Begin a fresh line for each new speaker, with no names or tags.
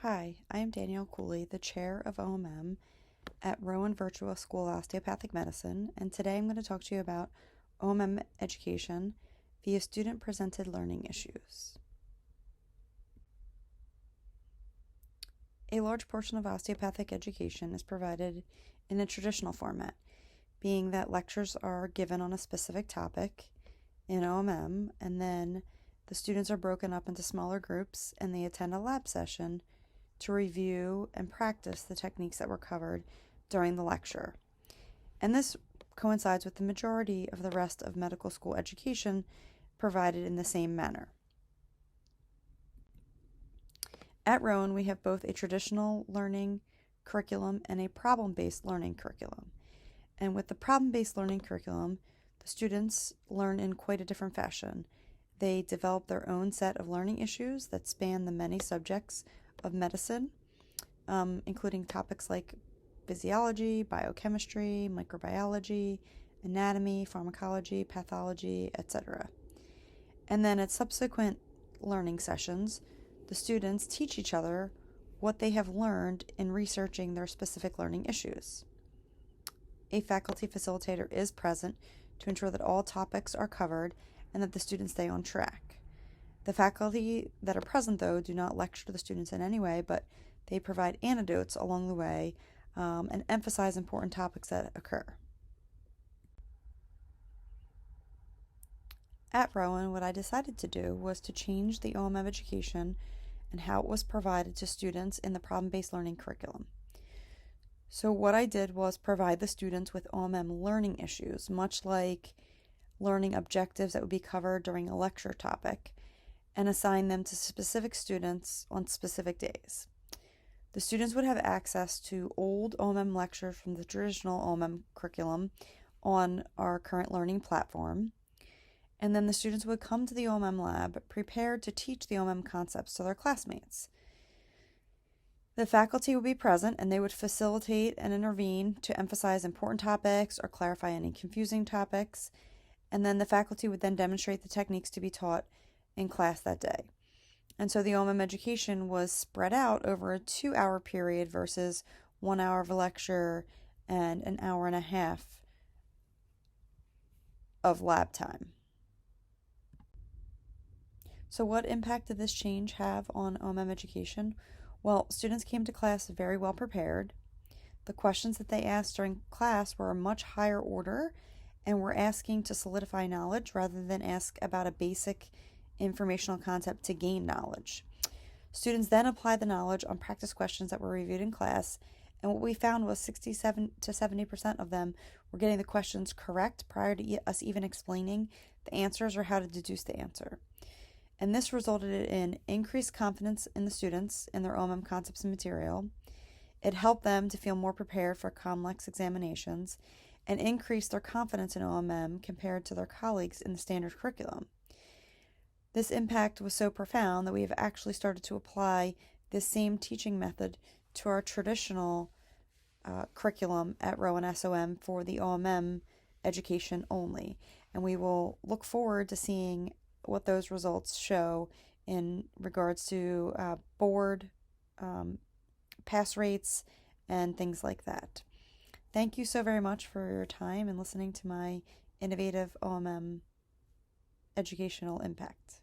Hi, I am Danielle Cooley, the chair of OMM at Rowan Virtual School of Osteopathic Medicine, and today I'm going to talk to you about OMM education via student-presented learning issues. A large portion of osteopathic education is provided in a traditional format, being that lectures are given on a specific topic in OMM, and then the students are broken up into smaller groups and they attend a lab session to review and practice the techniques that were covered during the lecture. And this coincides with the majority of the rest of medical school education provided in the same manner. At Rowan, we have both a traditional learning curriculum and a problem-based learning curriculum. And with the problem-based learning curriculum, the students learn in quite a different fashion. They develop their own set of learning issues that span the many subjects of medicine, including topics like physiology, biochemistry, microbiology, anatomy, pharmacology, pathology, etc. And then at subsequent learning sessions, the students teach each other what they have learned in researching their specific learning issues. A faculty facilitator is present to ensure that all topics are covered and that the students stay on track. The faculty that are present, though, do not lecture the students in any way, but they provide anecdotes along the way and emphasize important topics that occur. At Rowan, what I decided to do was to change the OMM education and how it was provided to students in the problem-based learning curriculum. So what I did was provide the students with OMM learning issues, much like learning objectives that would be covered during a lecture topic, and assign them to specific students on specific days. The students would have access to old OMM lectures from the traditional OMM curriculum on our current learning platform, and then the students would come to the OMM lab prepared to teach the OMM concepts to their classmates. The faculty would be present and they would facilitate and intervene to emphasize important topics or clarify any confusing topics, and then the faculty would then demonstrate the techniques to be taught in class that day. And so the OMM education was spread out over a 2-hour period versus 1 hour of a lecture and an hour and a half of lab time. So what impact did this change have on OMM education? Well, students came to class very well prepared. The questions that they asked during class were a much higher order and were asking to solidify knowledge rather than ask about a basic informational concept to gain knowledge. Students then applied the knowledge on practice questions that were reviewed in class, and what we found was 67 to 70% of them were getting the questions correct prior to us even explaining the answers or how to deduce the answer. And this resulted in increased confidence in the students in their OMM concepts and material. It helped them to feel more prepared for complex examinations and increased their confidence in OMM compared to their colleagues in the standard curriculum. This impact was so profound that we have actually started to apply this same teaching method to our traditional curriculum at Rowan SOM for the OMM education only. And we will look forward to seeing what those results show in regards to board pass rates and things like that. Thank you so very much for your time and listening to my innovative OMM educational impact.